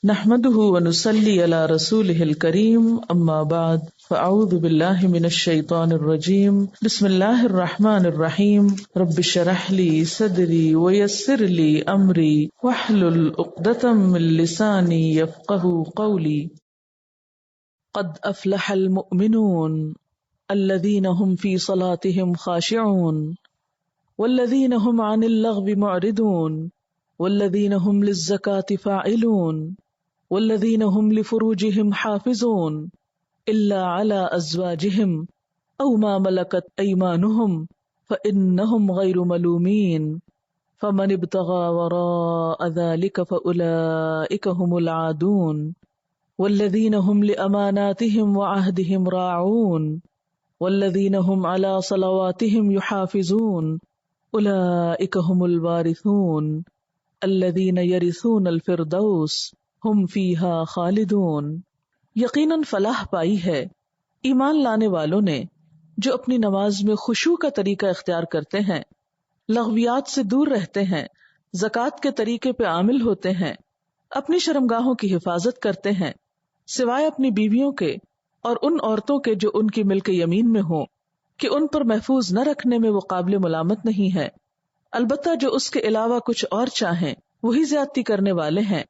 نحمده ونصلي على رسوله الكريم اما بعد فاعوذ بالله من الشيطان الرجيم بسم الله الرحمن الرحيم رب اشرح لي صدري ويسر لي امري واحلل عقدة من لساني يفقهوا قولي قد افلح المؤمنون الذين هم في صلاتهم خاشعون والذين هم عن اللغو معرضون والذين هم للزكاة فاعلون والذين هم لفروجهم حافظون إلا على أزواجهم أو ما ملكت أيمانهم فإنهم غير ملومين فمن ابتغى وراء ذلك فأولئك هم العادون والذين هم لأماناتهم وعهدهم راعون والذين هم على صلواتهم يحافظون أولئك هم الوارثون الذين يرثون الفردوس ہم فیہا خالدون۔ یقیناً فلاح پائی ہے ایمان لانے والوں نے جو اپنی نماز میں خشوع کا طریقہ اختیار کرتے ہیں، لغویات سے دور رہتے ہیں، زکوٰۃ کے طریقے پہ عامل ہوتے ہیں، اپنی شرمگاہوں کی حفاظت کرتے ہیں سوائے اپنی بیویوں کے اور ان عورتوں کے جو ان کی ملک یمین میں ہوں کہ ان پر محفوظ نہ رکھنے میں وہ قابل ملامت نہیں ہے، البتہ جو اس کے علاوہ کچھ اور چاہیں وہی زیادتی کرنے والے ہیں،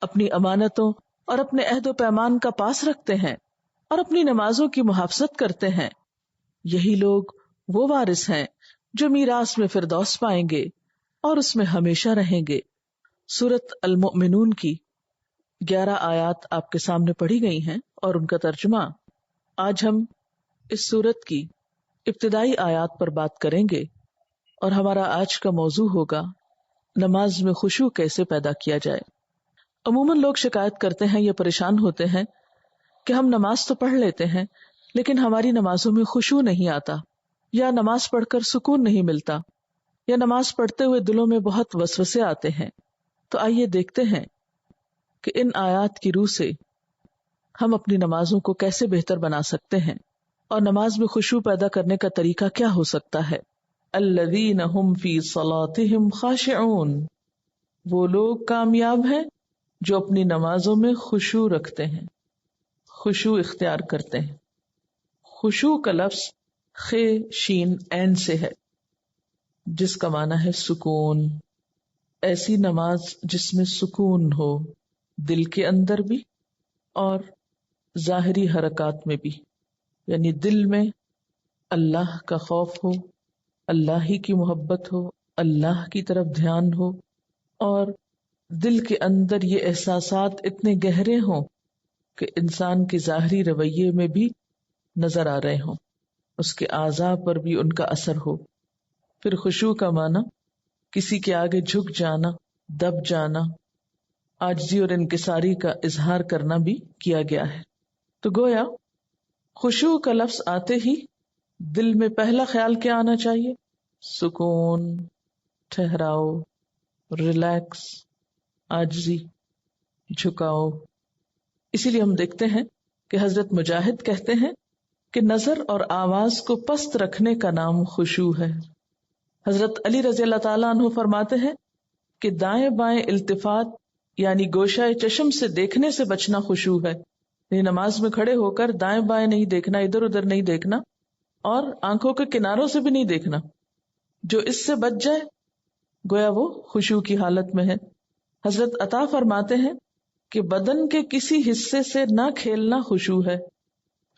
اپنی امانتوں اور اپنے عہد و پیمان کا پاس رکھتے ہیں اور اپنی نمازوں کی محافظت کرتے ہیں، یہی لوگ وہ وارث ہیں جو میراث میں فردوس پائیں گے اور اس میں ہمیشہ رہیں گے۔ سورۃ المؤمنون کی 11 آیات آپ کے سامنے پڑھی گئی ہیں اور ان کا ترجمہ۔ آج ہم اس سورت کی ابتدائی آیات پر بات کریں گے اور ہمارا آج کا موضوع ہوگا نماز میں خشوع کیسے پیدا کیا جائے۔ عموماً لوگ شکایت کرتے ہیں یا پریشان ہوتے ہیں کہ ہم نماز تو پڑھ لیتے ہیں لیکن ہماری نمازوں میں خشوع نہیں آتا، یا نماز پڑھ کر سکون نہیں ملتا، یا نماز پڑھتے ہوئے دلوں میں بہت وسوسے آتے ہیں۔ تو آئیے دیکھتے ہیں کہ ان آیات کی روح سے ہم اپنی نمازوں کو کیسے بہتر بنا سکتے ہیں اور نماز میں خشوع پیدا کرنے کا طریقہ کیا ہو سکتا ہے۔ الذین هم فی صلاتهم خاشعون، وہ لوگ کامیاب ہیں جو اپنی نمازوں میں خشوع رکھتے ہیں، خشوع اختیار کرتے ہیں۔ خشوع کا لفظ خ شین عین سے ہے جس کا معنی ہے سکون، ایسی نماز جس میں سکون ہو، دل کے اندر بھی اور ظاہری حرکات میں بھی، یعنی دل میں اللہ کا خوف ہو، اللہ ہی کی محبت ہو، اللہ کی طرف دھیان ہو، اور دل کے اندر یہ احساسات اتنے گہرے ہوں کہ انسان کے ظاہری رویے میں بھی نظر آ رہے ہوں، اس کے اعضاء پر بھی ان کا اثر ہو۔ پھر خشوع کا معنی کسی کے آگے جھک جانا، دب جانا، عاجزی اور انکساری کا اظہار کرنا بھی کیا گیا ہے۔ تو گویا خشوع کا لفظ آتے ہی دل میں پہلا خیال کیا آنا چاہیے؟ سکون، ٹھہراؤ، ریلیکس، عاجزی، جھکاؤ۔ اسی لیے ہم دیکھتے ہیں کہ حضرت مجاہد کہتے ہیں کہ نظر اور آواز کو پست رکھنے کا نام خشوع ہے۔ حضرت علی رضی اللہ تعالیٰ عنہ فرماتے ہیں کہ دائیں بائیں التفات یعنی گوشہ چشم سے دیکھنے سے بچنا خشوع ہے، یعنی نماز میں کھڑے ہو کر دائیں بائیں نہیں دیکھنا، ادھر ادھر نہیں دیکھنا اور آنکھوں کے کناروں سے بھی نہیں دیکھنا۔ جو اس سے بچ جائے گویا وہ خشوع کی حالت میں ہے۔ حضرت عطا فرماتے ہیں کہ بدن کے کسی حصے سے نہ کھیلنا خشوع ہے،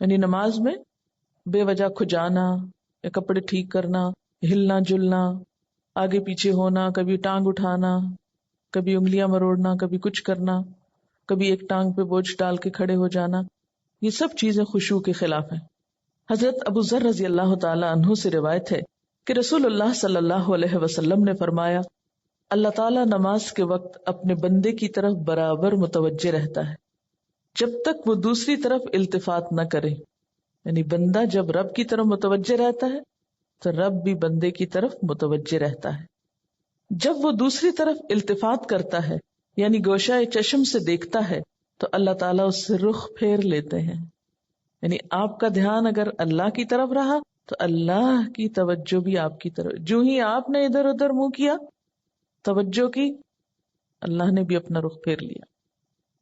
یعنی نماز میں بے وجہ کھجانا یا کپڑے ٹھیک کرنا، ہلنا جلنا، آگے پیچھے ہونا، کبھی ٹانگ اٹھانا، کبھی انگلیاں مروڑنا، کبھی کچھ کرنا، کبھی ایک ٹانگ پہ بوجھ ڈال کے کھڑے ہو جانا، یہ سب چیزیں خشوع کے خلاف ہیں۔ حضرت ابو ذر رضی اللہ تعالی عنہ سے روایت ہے کہ رسول اللہ صلی اللہ علیہ وسلم نے فرمایا، اللہ تعالیٰ نماز کے وقت اپنے بندے کی طرف برابر متوجہ رہتا ہے جب تک وہ دوسری طرف التفات نہ کرے، یعنی بندہ جب رب کی طرف متوجہ رہتا ہے تو رب بھی بندے کی طرف متوجہ رہتا ہے۔ جب وہ دوسری طرف التفات کرتا ہے یعنی گوشہ چشم سے دیکھتا ہے تو اللہ تعالیٰ اس سے رخ پھیر لیتے ہیں، یعنی آپ کا دھیان اگر اللہ کی طرف رہا تو اللہ کی توجہ بھی آپ کی طرف، جو ہی آپ نے ادھر ادھر منہ کیا، توجہ کی، اللہ نے بھی اپنا رخ پھیر لیا۔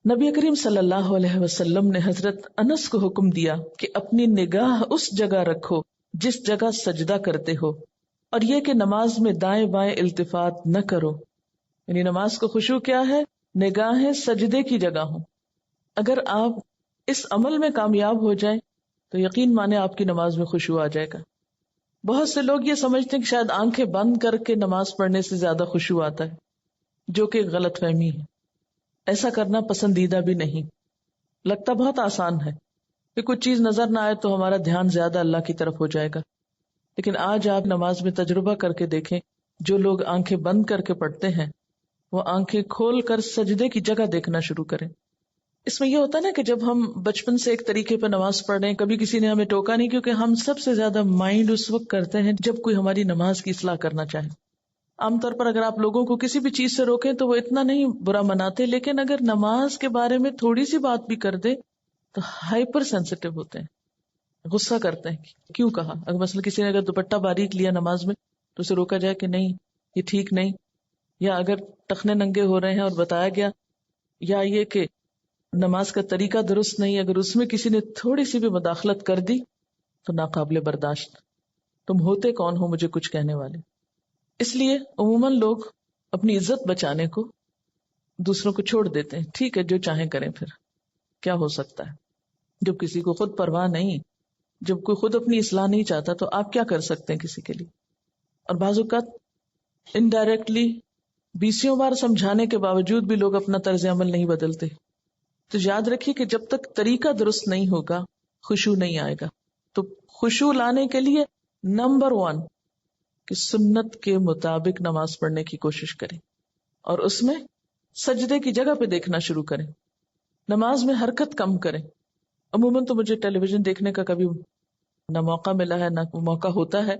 نبی کریم صلی اللہ علیہ وسلم نے حضرت انس کو حکم دیا کہ اپنی نگاہ اس جگہ رکھو جس جگہ سجدہ کرتے ہو، اور یہ کہ نماز میں دائیں بائیں التفات نہ کرو. یعنی نماز کو خشوع کیا ہے؟ نگاہیں سجدے کی جگہ ہوں. اگر آپ اس عمل میں کامیاب ہو جائیں تو یقین مانے آپ کی نماز میں خشوع آ جائے گا. بہت سے لوگ یہ سمجھتے ہیں کہ شاید آنکھیں بند کر کے نماز پڑھنے سے زیادہ خشوع آتا ہے، جو کہ غلط فہمی ہے. ایسا کرنا پسندیدہ بھی نہیں. لگتا بہت آسان ہے کہ کچھ چیز نظر نہ آئے تو ہمارا دھیان زیادہ اللہ کی طرف ہو جائے گا، لیکن آج آپ نماز میں تجربہ کر کے دیکھیں، جو لوگ آنکھیں بند کر کے پڑھتے ہیں وہ آنکھیں کھول کر سجدے کی جگہ دیکھنا شروع کریں. اس میں یہ ہوتا ہے نا کہ جب ہم بچپن سے ایک طریقے پہ نماز پڑھ رہے ہیں، کبھی کسی نے ہمیں ٹوکا نہیں، کیونکہ ہم سب سے زیادہ مائنڈ اس وقت کرتے ہیں جب کوئی ہماری نماز کی اصلاح کرنا چاہے. عام طور پر اگر آپ لوگوں کو کسی بھی چیز سے روکیں تو وہ اتنا نہیں برا مناتے، لیکن اگر نماز کے بارے میں تھوڑی سی بات بھی کر دے تو ہائپر سینسٹیو ہوتے ہیں، غصہ کرتے ہیں کہ کیوں کہا. اگر مثلا کسی نے اگر دوپٹہ باریک لیا نماز میں تو اسے روکا جائے کہ نہیں یہ ٹھیک نہیں، یا اگر ٹخنے ننگے ہو رہے ہیں اور بتایا گیا، یا یہ کہ نماز کا طریقہ درست نہیں، اگر اس میں کسی نے تھوڑی سی بھی مداخلت کر دی تو ناقابل برداشت. تم ہوتے کون ہو مجھے کچھ کہنے والے. اس لیے عموماً لوگ اپنی عزت بچانے کو دوسروں کو چھوڑ دیتے ہیں. ٹھیک ہے جو چاہیں کریں، پھر کیا ہو سکتا ہے. جب کسی کو خود پرواہ نہیں، جب کوئی خود اپنی اصلاح نہیں چاہتا تو آپ کیا کر سکتے ہیں کسی کے لیے. اور بعض اوقات انڈائریکٹلی بیسیوں بار سمجھانے کے باوجود بھی لوگ اپنا طرز عمل نہیں بدلتے. تو یاد رکھیے کہ جب تک طریقہ درست نہیں ہوگا خشوع نہیں آئے گا. تو خشوع لانے کے لیے نمبر 1 کہ سنت کے مطابق نماز پڑھنے کی کوشش کریں، اور اس میں سجدے کی جگہ پہ دیکھنا شروع کریں. نماز میں حرکت کم کریں. عموماً تو مجھے ٹیلی ویژن دیکھنے کا کبھی نہ موقع ملا ہے نہ موقع ہوتا ہے.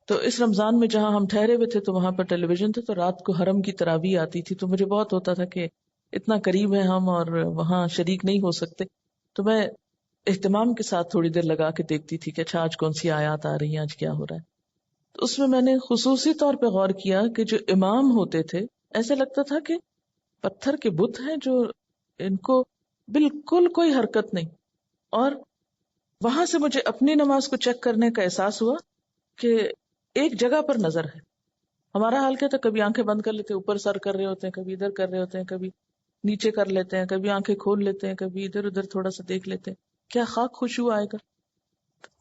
تو اس رمضان میں جہاں ہم ٹھہرے ہوئے تھے تو وہاں پر ٹیلی ویژن تھے، تو رات کو حرم کی تراویح آتی تھی، تو مجھے بہت ہوتا تھا کہ اتنا قریب ہے ہم اور وہاں شریک نہیں ہو سکتے. تو میں اہتمام کے ساتھ تھوڑی دیر لگا کے دیکھتی تھی کہ اچھا آج کون سی آیات آ رہی ہیں، آج کیا ہو رہا ہے. تو اس میں نے خصوصی طور پہ غور کیا کہ جو امام ہوتے تھے ایسے لگتا تھا کہ پتھر کے بت ہیں جو ان کو بالکل کوئی حرکت نہیں. اور وہاں سے مجھے اپنی نماز کو چیک کرنے کا احساس ہوا کہ ایک جگہ پر نظر ہے. ہمارا حال کیا تھا، کبھی آنکھیں بند کر لیتے ہیں، اوپر سر کر رہے ہوتے ہیں، کبھی ادھر کر رہے ہوتے ہیں، کبھی نیچے کر لیتے ہیں، کبھی آنکھیں کھول لیتے ہیں، کبھی ادھر ادھر تھوڑا سا دیکھ لیتے ہیں. کیا خاک خشوع آئے گا؟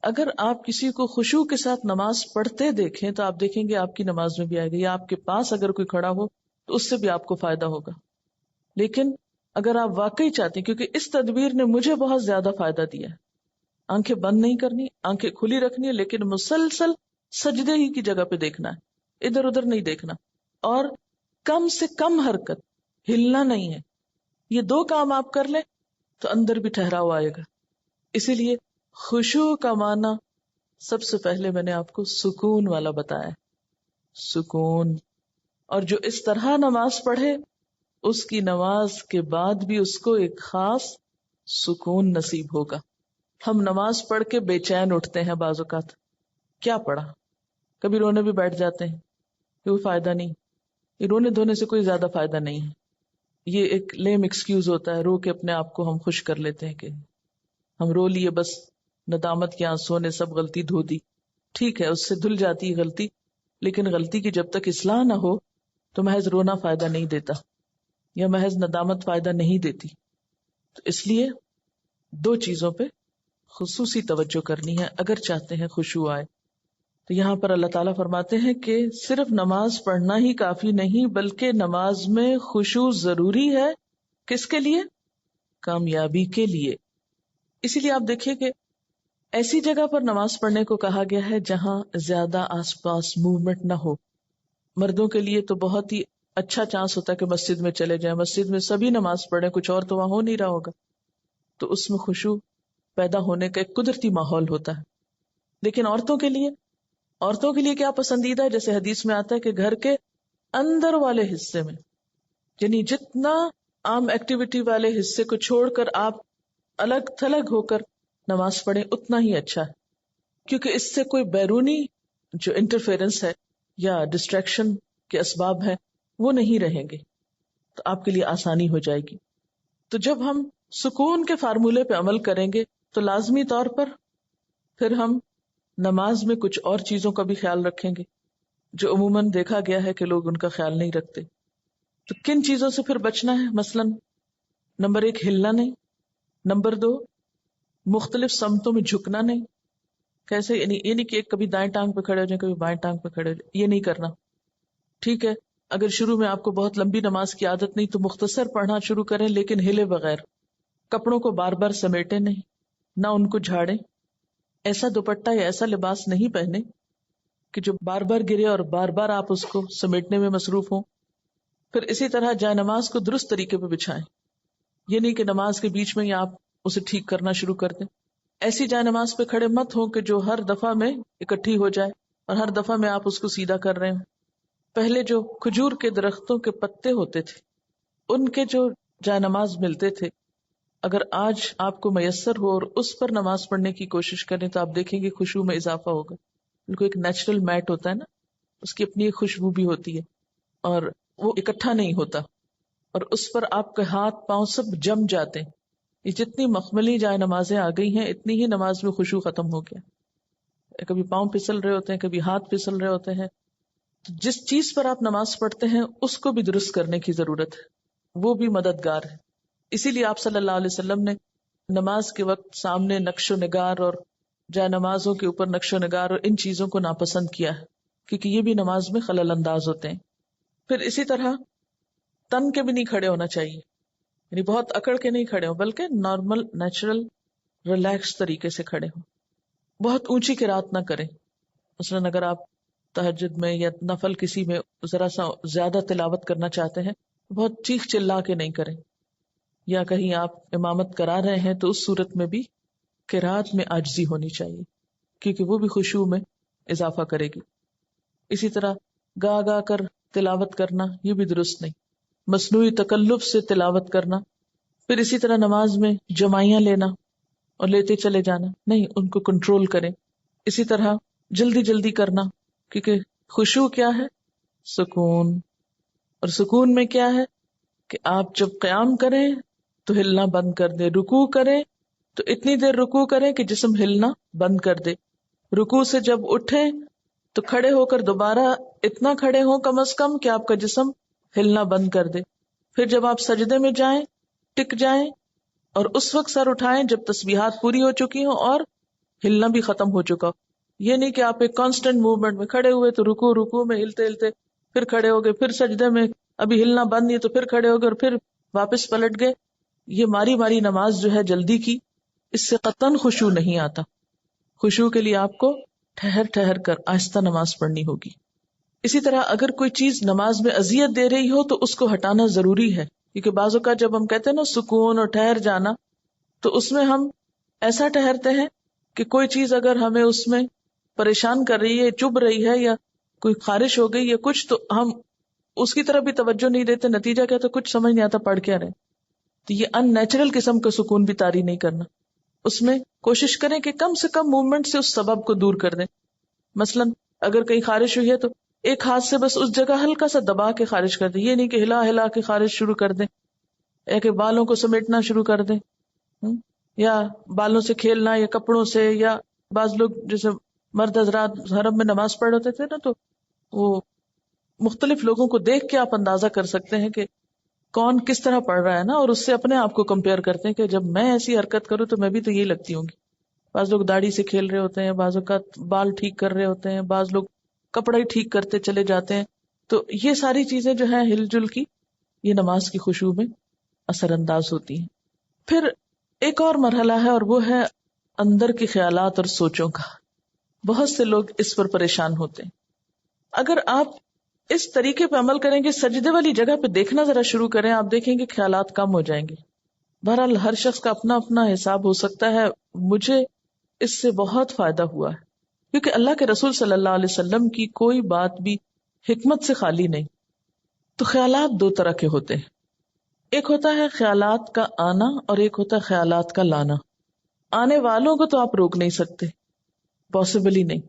اگر آپ کسی کو خشوع کے ساتھ نماز پڑھتے دیکھیں تو آپ دیکھیں گے آپ کی نماز میں بھی آئے گا، یا آپ کے پاس اگر کوئی کھڑا ہو تو اس سے بھی آپ کو فائدہ ہوگا. لیکن اگر آپ واقعی چاہتے ہیں، کیونکہ اس تدبیر نے مجھے بہت زیادہ فائدہ دیا ہے، آنکھیں بند نہیں کرنی، آنکھیں کھلی رکھنی ہے، لیکن مسلسل سجدے ہی کی جگہ پہ دیکھنا ہے، ادھر ادھر نہیں دیکھنا، اور کم سے کم حرکت، ہلنا نہیں ہے. یہ 2 کام آپ کر لیں تو اندر بھی ٹھہراؤ آئے گا. اسی لیے خشوع کا معنی سب سے پہلے میں نے آپ کو سکون والا بتایا. سکون. اور جو اس طرح نماز پڑھے اس کی نماز کے بعد بھی اس کو ایک خاص سکون نصیب ہوگا. ہم نماز پڑھ کے بے چین اٹھتے ہیں بعض اوقات، کیا پڑھا، کبھی رونے بھی بیٹھ جاتے ہیں، کوئی فائدہ نہیں. یہ رونے دھونے سے کوئی زیادہ فائدہ نہیں ہے. یہ ایک لیم ایکسکیوز ہوتا ہے، رو کے اپنے آپ کو ہم خوش کر لیتے ہیں کہ ہم رو لیے، بس ندامت کے آنسوں نے سب غلطی دھو دی. ٹھیک ہے، اس سے دھل جاتی ہے غلطی، لیکن غلطی کی جب تک اصلاح نہ ہو تو محض رونا فائدہ نہیں دیتا، یا محض ندامت فائدہ نہیں دیتی. تو اس لیے 2 چیزوں پہ خصوصی توجہ کرنی ہے اگر چاہتے ہیں خشوع آئے. تو یہاں پر اللہ تعالیٰ فرماتے ہیں کہ صرف نماز پڑھنا ہی کافی نہیں، بلکہ نماز میں خشوع ضروری ہے. کس کے لیے؟ کامیابی کے لیے. اسی لیے آپ دیکھیے کہ ایسی جگہ پر نماز پڑھنے کو کہا گیا ہے جہاں زیادہ آس پاس موومنٹ نہ ہو. مردوں کے لیے تو بہت ہی اچھا چانس ہوتا ہے کہ مسجد میں چلے جائیں، مسجد میں سبھی نماز پڑھیں، کچھ اور تو وہاں ہو نہیں رہا ہوگا، تو اس میں خشوع پیدا ہونے کا ایک قدرتی ماحول ہوتا ہے. لیکن عورتوں کے لیے کیا پسندیدہ ہے؟ جیسے حدیث میں آتا ہے کہ گھر کے اندر والے حصے میں، یعنی جتنا عام ایکٹیویٹی والے حصے کو چھوڑ کر آپ الگ تھلگ ہو کر نماز پڑھیں اتنا ہی اچھا ہے، کیونکہ اس سے کوئی بیرونی جو انٹرفیرنس ہے یا ڈسٹریکشن کے اسباب ہیں وہ نہیں رہیں گے، تو آپ کے لیے آسانی ہو جائے گی. تو جب ہم سکون کے فارمولے پہ عمل کریں گے تو لازمی طور پر پھر ہم نماز میں کچھ اور چیزوں کا بھی خیال رکھیں گے جو عموماً دیکھا گیا ہے کہ لوگ ان کا خیال نہیں رکھتے. تو کن چیزوں سے پھر بچنا ہے؟ مثلاً نمبر 1 ہلنا نہیں، نمبر 2 مختلف سمتوں میں جھکنا نہیں. کیسے؟ یعنی یہ نہیں کہ ایک کبھی دائیں ٹانگ پہ کھڑے ہو جائیں کبھی بائیں ٹانگ پہ کھڑے ہو جائیں، یہ نہیں کرنا. ٹھیک ہے، اگر شروع میں آپ کو بہت لمبی نماز کی عادت نہیں تو مختصر پڑھنا شروع کریں لیکن ہلے بغیر. کپڑوں کو بار بار سمیٹے نہیں، نہ ان کو جھاڑیں. ایسا دوپٹہ یا ایسا لباس نہیں پہنے کہ جو بار بار گرے اور بار بار آپ اس کو سمیٹنے میں مصروف ہوں. پھر اسی طرح جائے نماز کو درست طریقے پہ بچھائیں. یہ نہیں کہ نماز کے بیچ میں ہی آپ اسے ٹھیک کرنا شروع کر دیں. ایسی جائے نماز پہ کھڑے مت ہوں کہ جو ہر دفعہ میں اکٹھی ہو جائے اور ہر دفعہ میں آپ اس کو سیدھا کر رہے ہوں. پہلے جو کھجور کے درختوں کے پتے ہوتے تھے ان کے جو جائے نماز ملتے تھے، اگر آج آپ کو میسر ہو اور اس پر نماز پڑھنے کی کوشش کریں تو آپ دیکھیں گے خشوع میں اضافہ ہوگا. بالکل ایک نیچرل میٹ ہوتا ہے نا، اس کی اپنی ایک خوشبو بھی ہوتی ہے اور وہ اکٹھا نہیں ہوتا اور اس پر آپ کے ہاتھ پاؤں سب جم جاتے ہیں. یہ جتنی مخملی جائے نمازیں آ گئی ہیں اتنی ہی نماز میں خشوع ختم ہو گیا. کبھی پاؤں پھسل رہے ہوتے ہیں، کبھی ہاتھ پھسل رہے ہوتے ہیں. تو جس چیز پر آپ نماز پڑھتے ہیں اس کو بھی درست کرنے کی ضرورت ہے، وہ بھی مددگار ہے. اسی لیے آپ صلی اللہ علیہ وسلم نے نماز کے وقت سامنے نقش و نگار اور جائے نمازوں کے اوپر نقش و نگار اور ان چیزوں کو ناپسند کیا ہے کیونکہ یہ بھی نماز میں خلل انداز ہوتے ہیں. پھر اسی طرح تن کے بھی نہیں کھڑے ہونا چاہیے، یعنی بہت اکڑ کے نہیں کھڑے ہوں بلکہ نارمل نیچرل ریلیکس طریقے سے کھڑے ہوں. بہت اونچی قرات نہ کریں. مثلاً اگر آپ تہجد میں یا نفل کسی میں ذرا سا زیادہ تلاوت کرنا چاہتے ہیں بہت چیخ چلا کے نہیں کریں. یا کہیں آپ امامت کرا رہے ہیں تو اس صورت میں بھی قرات میں عاجزی ہونی چاہیے کیونکہ وہ بھی خشوع میں اضافہ کرے گی. اسی طرح گا گا کر تلاوت کرنا یہ بھی درست نہیں. مصنوعی تکلف سے تلاوت کرنا. پھر اسی طرح نماز میں جمائیاں لینا اور لیتے چلے جانا نہیں، ان کو کنٹرول کریں. اسی طرح جلدی جلدی کرنا کیونکہ خشوع کیا ہے؟ سکون. اور سکون میں کیا ہے کہ آپ جب قیام کریں تو ہلنا بند کر دیں، رکوع کریں تو اتنی دیر رکوع کریں کہ جسم ہلنا بند کر دے. رکوع سے جب اٹھیں تو کھڑے ہو کر دوبارہ اتنا کھڑے ہوں کم از کم کہ آپ کا جسم ہلنا بند کر دے. پھر جب آپ سجدے میں جائیں ٹک جائیں اور اس وقت سر اٹھائیں جب تسبیحات پوری ہو چکی ہوں اور ہلنا بھی ختم ہو چکا ہو. یہ نہیں کہ آپ ایک کانسٹنٹ موومنٹ میں کھڑے ہوئے تو رکوع میں ہلتے ہلتے پھر کھڑے ہو گئے، پھر سجدے میں ابھی ہلنا بند نہیں تو پھر کھڑے ہو گئے اور پھر واپس پلٹ گئے. یہ ماری ماری نماز جو ہے جلدی کی، اس سے قطعاً خشوع نہیں آتا. خشوع کے لیے آپ کو ٹھہر ٹھہر کر آہستہ نماز پڑھنی ہوگی. اسی طرح اگر کوئی چیز نماز میں اذیت دے رہی ہو تو اس کو ہٹانا ضروری ہے کیونکہ بعض اوقات جب ہم کہتے ہیں نا سکون اور ٹھہر جانا تو اس میں ہم ایسا ٹھہرتے ہیں کہ کوئی چیز اگر ہمیں اس میں پریشان کر رہی ہے، چبھ رہی ہے یا کوئی خارش ہو گئی یا کچھ تو ہم اس کی طرف بھی توجہ نہیں دیتے. نتیجہ کیا؟ تو کچھ سمجھ نہیں آتا پڑھ کیا رہے. تو یہ ان نیچرل قسم کا سکون بھی طاری نہیں کرنا. اس میں کوشش کریں کہ کم سے کم موومنٹ سے اس سبب کو دور کر دیں. مثلاً اگر کہیں خارش ہوئی ہے تو ایک ہاتھ سے بس اس جگہ ہلکا سا دبا کے خارش کر دیں، یہ نہیں کہ ہلا ہلا کے خارش شروع کر دیں یا کہ بالوں کو سمیٹنا شروع کر دیں یا بالوں سے کھیلنا یا کپڑوں سے. یا بعض لوگ جیسے مرد حضرات حرم میں نماز پڑھ رہے تھے نا تو وہ مختلف لوگوں کو دیکھ کے آپ اندازہ کر سکتے ہیں کہ کون کس طرح پڑھ رہا ہے نا، اور اس سے اپنے آپ کو کمپیئر کرتے ہیں کہ جب میں ایسی حرکت کروں تو میں بھی تو یہی لگتی ہوں گی. بعض لوگ داڑھی سے کھیل رہے ہوتے ہیں، بعض اوقات بال ٹھیک کر رہے ہوتے ہیں، بعض لوگ کپڑا ہی ٹھیک کرتے چلے جاتے ہیں. تو یہ ساری چیزیں جو ہیں ہل جل کی یہ نماز کی خشوع میں اثر انداز ہوتی ہیں. پھر ایک اور مرحلہ ہے اور وہ ہے اندر کے خیالات اور سوچوں کا. بہت سے لوگ اس پر پریشان ہوتے ہیں. اگر آپ اس طریقے پہ عمل کریں گے، سجدے والی جگہ پہ دیکھنا ذرا شروع کریں، آپ دیکھیں گے خیالات کم ہو جائیں گے. بہرحال ہر شخص کا اپنا اپنا حساب ہو سکتا ہے. مجھے اس سے بہت فائدہ ہوا ہے کیونکہ اللہ کے رسول صلی اللہ علیہ وسلم کی کوئی بات بھی حکمت سے خالی نہیں. تو خیالات دو طرح کے ہوتے ہیں، ایک ہوتا ہے خیالات کا آنا اور ایک ہوتا ہے خیالات کا لانا. آنے والوں کو تو آپ روک نہیں سکتے، پاسبل ہی نہیں.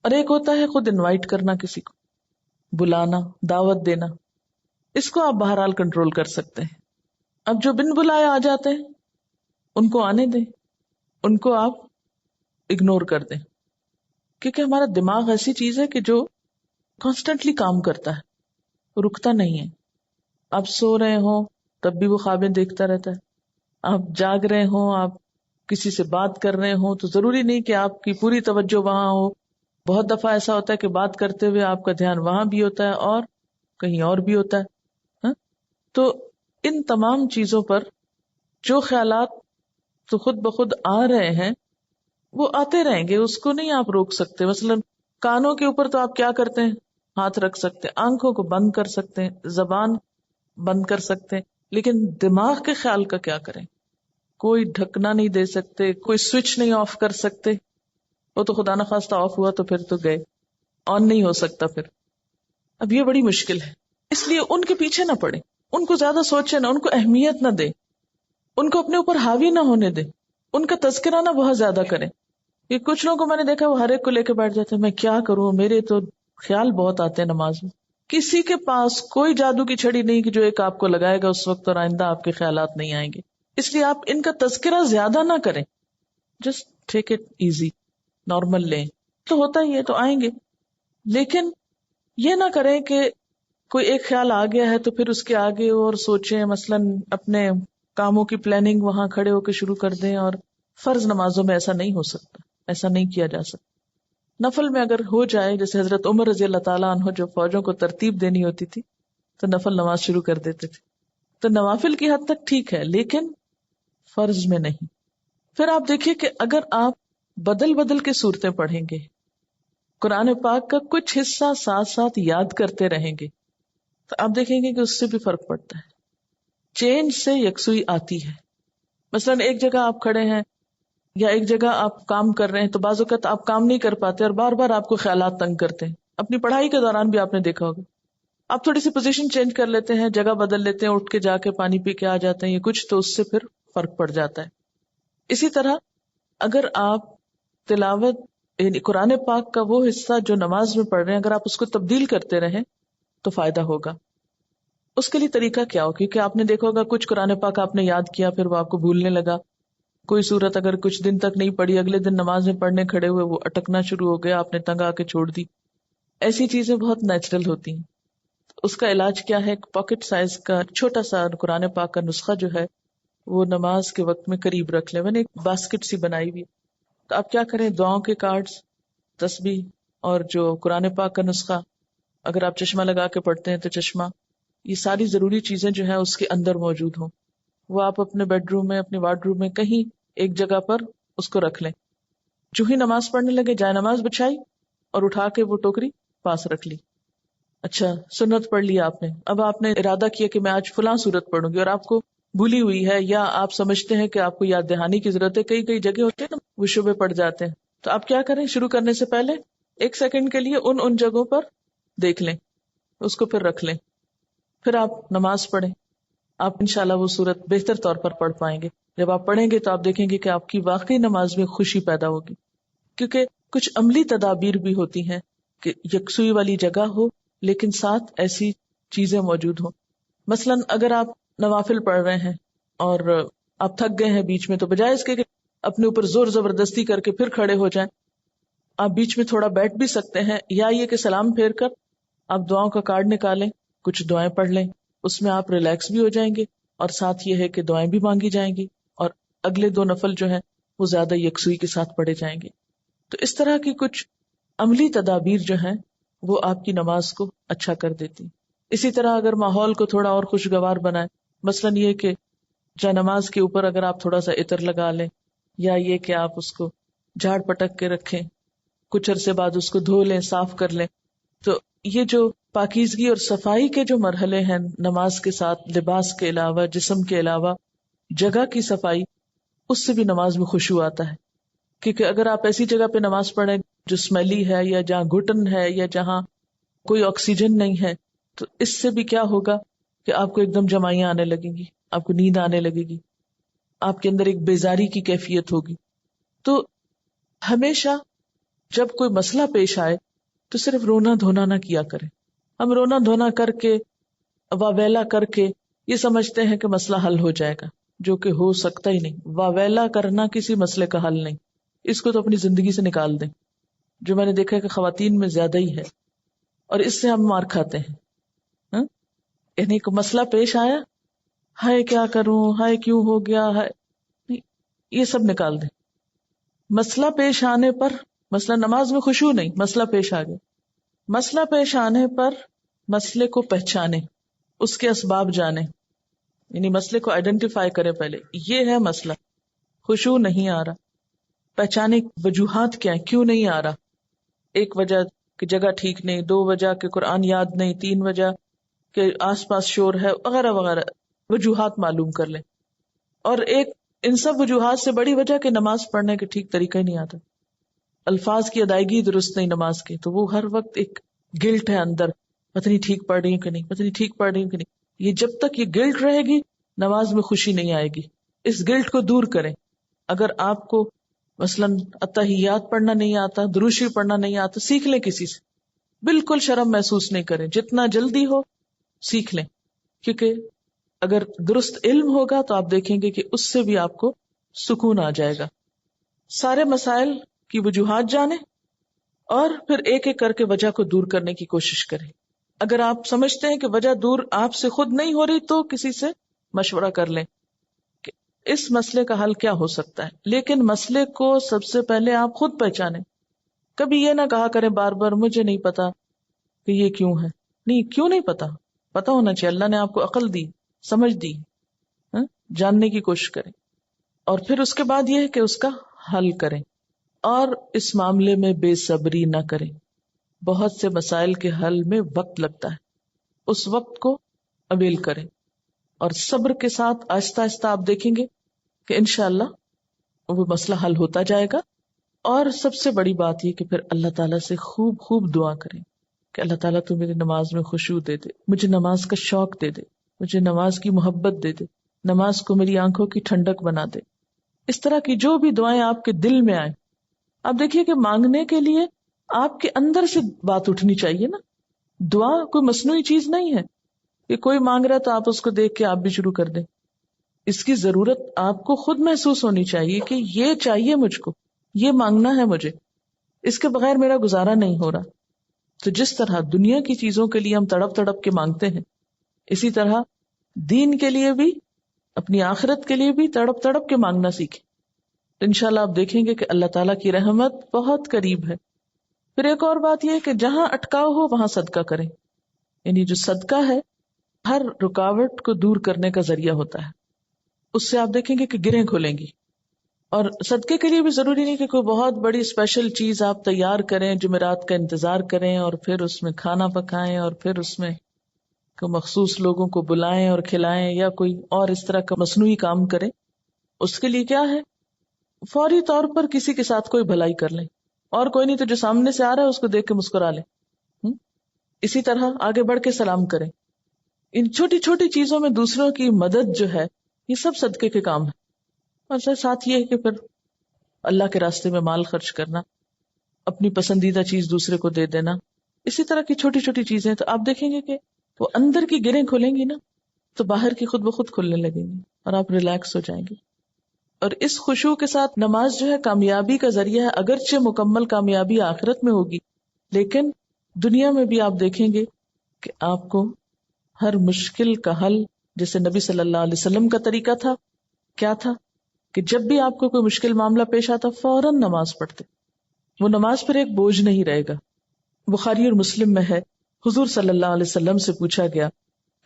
اور ایک ہوتا ہے خود انوائٹ کرنا، کسی کو بلانا، دعوت دینا. اس کو آپ بہرحال کنٹرول کر سکتے ہیں. اب جو بن بلائے آ جاتے ہیں ان کو آنے دیں، ان کو آپ اگنور کر دیں، کیونکہ ہمارا دماغ ایسی چیز ہے کہ جو کانسٹنٹلی کام کرتا ہے، رکتا نہیں ہے. آپ سو رہے ہوں تب بھی وہ خوابیں دیکھتا رہتا ہے، آپ جاگ رہے ہوں، آپ کسی سے بات کر رہے ہوں تو ضروری نہیں کہ آپ کی پوری توجہ وہاں ہو. بہت دفعہ ایسا ہوتا ہے کہ بات کرتے ہوئے آپ کا دھیان وہاں بھی ہوتا ہے اور کہیں اور بھی ہوتا ہے. ہاں؟ تو ان تمام چیزوں پر جو خیالات تو خود بخود آ رہے ہیں وہ آتے رہیں گے، اس کو نہیں آپ روک سکتے. مثلا کانوں کے اوپر تو آپ کیا کرتے ہیں، ہاتھ رکھ سکتے ہیں، آنکھوں کو بند کر سکتے ہیں، زبان بند کر سکتے ہیں، لیکن دماغ کے خیال کا کیا کریں؟ کوئی ڈھکنا نہیں دے سکتے، کوئی سوئچ نہیں آف کر سکتے. وہ تو خدا نخواستہ آف ہوا تو پھر تو گئے، آن نہیں ہو سکتا پھر. اب یہ بڑی مشکل ہے، اس لیے ان کے پیچھے نہ پڑے، ان کو زیادہ سوچے نہ، ان کو اہمیت نہ دے، ان کو اپنے اوپر حاوی نہ ہونے دے، ان کا تذکرہ نہ بہت زیادہ کریں. یہ کچھ لوگوں کو میں نے دیکھا وہ ہر ایک کو لے کے بیٹھ جاتے ہیں، میں کیا کروں، میرے تو خیال بہت آتے ہیں نماز میں. کسی کے پاس کوئی جادو کی چھڑی نہیں کہ جو ایک آپ کو لگائے گا اس وقت اور آئندہ آپ کے خیالات نہیں آئیں گے. اس لیے آپ ان کا تذکرہ زیادہ نہ کریں، just take it easy, normal لیں. تو ہوتا ہی ہے تو آئیں گے، لیکن یہ نہ کریں کہ کوئی ایک خیال آ گیا ہے تو پھر اس کے آگے اور سوچیں. مثلاً اپنے کاموں کی پلاننگ وہاں کھڑے ہو کے شروع کر دیں، اور فرض نمازوں میں ایسا نہیں ہو سکتا، ایسا نہیں کیا جا سکتا. نفل میں اگر ہو جائے، جیسے حضرت عمر رضی اللہ تعالیٰ عنہ جو فوجوں کو ترتیب دینی ہوتی تھی تو نفل نماز شروع کر دیتے تھے. تو نوافل کی حد تک ٹھیک ہے لیکن فرض میں نہیں. پھر آپ دیکھیے کہ اگر آپ بدل بدل کے صورتیں پڑھیں گے، قرآن پاک کا کچھ حصہ ساتھ ساتھ یاد کرتے رہیں گے، تو آپ دیکھیں گے کہ اس سے بھی فرق پڑتا ہے، چینج سے یکسوئی آتی ہے. مثلاً ایک جگہ آپ کھڑے ہیں یا ایک جگہ آپ کام کر رہے ہیں تو بعض اوقات آپ کام نہیں کر پاتے اور بار بار آپ کو خیالات تنگ کرتے ہیں. اپنی پڑھائی کے دوران بھی آپ نے دیکھا ہوگا، آپ تھوڑی سی پوزیشن چینج کر لیتے ہیں، جگہ بدل لیتے ہیں، اٹھ کے جا کے پانی پی کے آ جاتے ہیں، یہ کچھ تو اس سے پھر فرق پڑ جاتا ہے. اسی طرح اگر آپ تلاوت یعنی قرآن پاک کا وہ حصہ جو نماز میں پڑھ رہے ہیں اگر آپ اس کو تبدیل کرتے رہیں تو فائدہ ہوگا. اس کے لیے طریقہ کیا ہو؟ کیونکہ آپ نے دیکھا ہوگا کچھ قرآن پاک آپ نے یاد کیا پھر وہ آپ کو بھولنے لگا. کوئی صورت اگر کچھ دن تک نہیں پڑھی، اگلے دن نماز میں پڑھنے کھڑے ہوئے وہ اٹکنا شروع ہو گیا، آپ نے تنگ آ کے چھوڑ دی. ایسی چیزیں بہت نیچرل ہوتی ہیں. اس کا علاج کیا ہے؟ ایک پاکٹ سائز کا چھوٹا سا قرآن پاک کا نسخہ جو ہے وہ نماز کے وقت میں قریب رکھ لیں. میں نے ایک باسکٹ سی بنائی ہوئی، تو آپ کیا کریں، دعاؤں کے کارڈز، تسبیح اور جو قرآن پاک کا نسخہ، اگر آپ چشمہ لگا کے پڑھتے ہیں تو چشمہ، یہ ساری ضروری چیزیں جو ہیں اس کے اندر موجود ہوں. وہ آپ اپنے بیڈ روم میں، اپنے وارڈ روم میں کہیں ایک جگہ پر اس کو رکھ لیں. جو ہی نماز پڑھنے لگے جائے نماز بچھائی اور اٹھا کے وہ ٹوکری پاس رکھ لی. اچھا سنت پڑھ لی آپ نے، اب آپ نے ارادہ کیا کہ میں آج فلاں سورت پڑھوں گی اور آپ کو بھولی ہوئی ہے یا آپ سمجھتے ہیں کہ آپ کو یاد دہانی کی ضرورت ہے. کئی جگہ ہوتے ہیں نا وہ شبے پڑ جاتے ہیں. تو آپ کیا کریں، شروع کرنے سے پہلے 1 سیکنڈ کے لیے ان جگہوں پر دیکھ لیں، اس کو پھر رکھ لیں، پھر آپ نماز پڑھیں. آپ انشاءاللہ وہ سورت بہتر طور پر پڑھ پائیں گے. جب آپ پڑھیں گے تو آپ دیکھیں گے کہ آپ کی واقعی نماز میں خوشی پیدا ہوگی. کیونکہ کچھ عملی تدابیر بھی ہوتی ہیں کہ یکسوئی والی جگہ ہو لیکن ساتھ ایسی چیزیں موجود ہوں. مثلاً اگر آپ نوافل پڑھ رہے ہیں اور آپ تھک گئے ہیں بیچ میں، تو بجائے اس کے کہ اپنے اوپر زور زبردستی کر کے پھر کھڑے ہو جائیں، آپ بیچ میں تھوڑا بیٹھ بھی سکتے ہیں، یا یہ کہ سلام پھیر کر آپ دعاؤں کا کارڈ نکالیں، کچھ دعائیں پڑھ لیں، اس میں آپ ریلیکس بھی ہو جائیں گے اور ساتھ یہ ہے کہ دعائیں بھی مانگی جائیں گی اور اگلے 2 نفل جو ہیں وہ زیادہ یکسوئی کے ساتھ پڑھے جائیں گے. تو اس طرح کی کچھ عملی تدابیر جو ہیں وہ آپ کی نماز کو اچھا کر دیتی. اسی طرح اگر ماحول کو تھوڑا اور خوشگوار بنائیں، مثلاً یہ کہ جا نماز کے اوپر اگر آپ تھوڑا سا عطر لگا لیں، یا یہ کہ آپ اس کو جھاڑ پٹک کے رکھیں، کچھ عرصے بعد اس کو دھو لیں، صاف کر لیں. تو یہ جو پاکیزگی اور صفائی کے جو مرحلے ہیں نماز کے ساتھ، لباس کے علاوہ، جسم کے علاوہ جگہ کی صفائی، اس سے بھی نماز میں خشوع آتا ہے. کیونکہ اگر آپ ایسی جگہ پہ نماز پڑھیں جو اسمیلی ہے یا جہاں گھٹن ہے یا جہاں کوئی آکسیجن نہیں ہے، تو اس سے بھی کیا ہوگا کہ آپ کو ایک دم جمائیاں آنے لگیں گی، آپ کو نیند آنے لگے گی، آپ کے اندر ایک بیزاری کی کیفیت ہوگی. تو ہمیشہ جب کوئی مسئلہ پیش آئے تو صرف رونا دھونا نہ کیا کریں. ہم رونا دھونا کر کے واویلا کر کے یہ سمجھتے ہیں کہ مسئلہ حل ہو جائے گا، جو کہ ہو سکتا ہی نہیں. واویلا کرنا کسی مسئلے کا حل نہیں. اس کو تو اپنی زندگی سے نکال دیں، جو میں نے دیکھا ہے کہ خواتین میں زیادہ ہی ہے، اور اس سے ہم مار کھاتے ہیں. ہاں؟ یعنی کوئی مسئلہ پیش آیا، ہائے کیا کروں، ہائے کیوں ہو گیا، ہائے نہیں، یہ سب نکال دیں. مسئلہ پیش آنے پر، مسئلہ نماز میں خشوع نہیں، مسئلہ پیش آ گیا، مسئلہ پیش آنے پر مسئلے کو پہچانے، اس کے اسباب جانے، یعنی مسئلے کو آئیڈینٹیفائی کرے. پہلے یہ ہے مسئلہ، خشوع نہیں آ رہا، پہچانے وجوہات کیا ہیں، کیوں نہیں آ رہا. ایک وجہ کہ جگہ ٹھیک نہیں، 2 وجہ کہ قرآن یاد نہیں، 3 وجہ کہ آس پاس شور ہے، وغیرہ وغیرہ. وجوہات معلوم کر لیں. اور ایک ان سب وجوہات سے بڑی وجہ کہ نماز پڑھنے کے ٹھیک طریقہ ہی نہیں آتا، الفاظ کی ادائیگی درست نہیں نماز کی، تو وہ ہر وقت ایک گلٹ ہے اندر، پتہ نہیں ٹھیک پڑھ رہی ہوں کہ نہیں، پتہ نہیں ٹھیک پڑھ رہی ہوں کہ نہیں. یہ جب تک یہ گلٹ رہے گی نماز میں خوشی نہیں آئے گی. اس گلٹ کو دور کریں. اگر آپ کو مثلاً اتحیات پڑھنا نہیں آتا، درود شریف پڑھنا نہیں آتا، سیکھ لیں کسی سے. بالکل شرم محسوس نہیں کریں، جتنا جلدی ہو سیکھ لیں. کیونکہ اگر درست علم ہوگا تو آپ دیکھیں گے کہ اس سے بھی آپ کو سکون آ جائے گا. سارے مسائل کی وجوہات جانیں اور پھر ایک ایک کر کے وجہ کو دور کرنے کی کوشش کریں. اگر آپ سمجھتے ہیں کہ وجہ دور آپ سے خود نہیں ہو رہی تو کسی سے مشورہ کر لیں کہ اس مسئلے کا حل کیا ہو سکتا ہے. لیکن مسئلے کو سب سے پہلے آپ خود پہچانیں. کبھی یہ نہ کہا کریں بار بار مجھے نہیں پتا کہ یہ کیوں ہے. نہیں، کیوں نہیں پتا، پتا ہونا چاہیے. اللہ نے آپ کو عقل دی، سمجھ دی، جاننے کی کوشش کریں. اور پھر اس کے بعد یہ ہے کہ اس کا حل کریں. اور اس معاملے میں بے صبری نہ کریں. بہت سے مسائل کے حل میں وقت لگتا ہے، اس وقت کو اویل کریں اور صبر کے ساتھ آہستہ آہستہ آپ دیکھیں گے کہ انشاءاللہ وہ مسئلہ حل ہوتا جائے گا. اور سب سے بڑی بات یہ کہ پھر اللہ تعالیٰ سے خوب خوب دعا کریں کہ اللہ تعالیٰ تو میری نماز میں خشوع دے دے، مجھے نماز کا شوق دے دے، مجھے نماز کی محبت دے دے، نماز کو میری آنکھوں کی ٹھنڈک بنا دے. اس طرح کی جو بھی دعائیں آپ کے دل میں آئیں. آپ دیکھیے کہ مانگنے کے لیے آپ کے اندر سے بات اٹھنی چاہیے نا. دعا کوئی مصنوعی چیز نہیں ہے کہ کوئی مانگ رہا ہے تو آپ اس کو دیکھ کے آپ بھی شروع کر دیں. اس کی ضرورت آپ کو خود محسوس ہونی چاہیے کہ یہ چاہیے مجھ کو، یہ مانگنا ہے مجھے، اس کے بغیر میرا گزارا نہیں ہو رہا. تو جس طرح دنیا کی چیزوں کے لیے ہم تڑپ تڑپ کے مانگتے ہیں، اسی طرح دین کے لیے بھی، اپنی آخرت کے لیے بھی تڑپ تڑپ کے مانگنا سیکھیں. انشاءاللہ آپ دیکھیں گے کہ اللہ تعالیٰ کی رحمت بہت قریب ہے. پھر ایک اور بات یہ ہے کہ جہاں اٹکاؤ ہو وہاں صدقہ کریں. یعنی جو صدقہ ہے ہر رکاوٹ کو دور کرنے کا ذریعہ ہوتا ہے. اس سے آپ دیکھیں گے کہ گرہیں کھلیں گی. اور صدقے کے لیے بھی ضروری نہیں کہ کوئی بہت بڑی اسپیشل چیز آپ تیار کریں، جمعرات کا انتظار کریں اور پھر اس میں کھانا پکائیں اور پھر اس میں مخصوص لوگوں کو بلائیں اور کھلائیں، یا کوئی اور اس طرح کا مصنوعی کام کریں. اس کے لیے کیا ہے، فوری طور پر کسی کے ساتھ کوئی بھلائی کر لیں، اور کوئی نہیں تو جو سامنے سے آ رہا ہے اس کو دیکھ کے مسکرا لیں. اسی طرح آگے بڑھ کے سلام کریں. ان چھوٹی چھوٹی چیزوں میں دوسروں کی مدد جو ہے یہ سب صدقے کے کام ہے. اور ساتھ یہ ہے کہ پھر اللہ کے راستے میں مال خرچ کرنا، اپنی پسندیدہ چیز دوسرے کو دے دینا، اسی طرح کی چھوٹی چھوٹی چیزیں. تو آپ دیکھیں گے کہ وہ اندر کی گرہیں کھلیں گی نا تو باہر کی خود بخود کھلنے لگیں گی اور آپ ریلیکس ہو جائیں گے. اور اس خشوع کے ساتھ نماز جو ہے کامیابی کا ذریعہ ہے. اگرچہ مکمل کامیابی آخرت میں ہوگی، لیکن دنیا میں بھی آپ دیکھیں گے کہ آپ کو ہر مشکل کا حل، جیسے نبی صلی اللہ علیہ وسلم کا طریقہ تھا، کیا تھا کہ جب بھی آپ کو کوئی مشکل معاملہ پیش آتا فوراً نماز پڑھتے. وہ نماز پر ایک بوجھ نہیں رہے گا. بخاری اور مسلم میں ہے، حضور صلی اللہ علیہ وسلم سے پوچھا گیا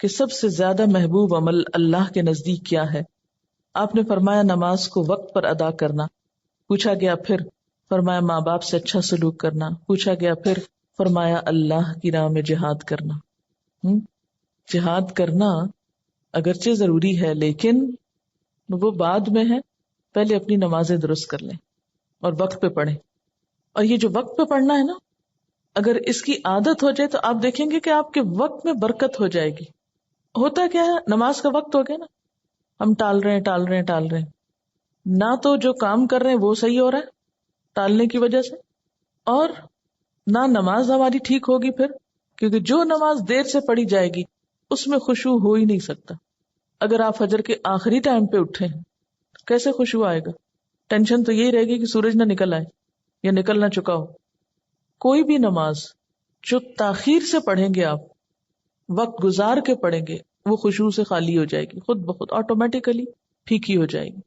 کہ سب سے زیادہ محبوب عمل اللہ کے نزدیک کیا ہے؟ آپ نے فرمایا نماز کو وقت پر ادا کرنا. پوچھا گیا پھر؟ فرمایا ماں باپ سے اچھا سلوک کرنا. پوچھا گیا پھر؟ فرمایا اللہ کی راہ میں جہاد کرنا. جہاد کرنا اگرچہ ضروری ہے لیکن وہ بعد میں ہے، پہلے اپنی نمازیں درست کر لیں اور وقت پہ پڑھیں. اور یہ جو وقت پہ پڑھنا ہے نا، اگر اس کی عادت ہو جائے تو آپ دیکھیں گے کہ آپ کے وقت میں برکت ہو جائے گی. ہوتا کیا ہے، نماز کا وقت ہو گیا نا، ہم ٹال رہے ہیں، نہ تو جو کام کر رہے ہیں وہ صحیح ہو رہا ہے ٹالنے کی وجہ سے، اور نہ نماز ہماری ٹھیک ہوگی پھر، کیونکہ جو نماز دیر سے پڑھی جائے گی اس میں خشوع ہو ہی نہیں سکتا. اگر آپ فجر کے آخری ٹائم پہ اٹھیں کیسے خشوع آئے گا؟ ٹینشن تو یہی رہے گی کہ سورج نہ نکل آئے یا نکل نہ چکا ہو. کوئی بھی نماز جو تاخیر سے پڑھیں گے آپ، وقت گزار کے پڑھیں گے، وہ خشوع سے خالی ہو جائے گی، خود بخود آٹومیٹیکلی پھیکی ہو جائے گی.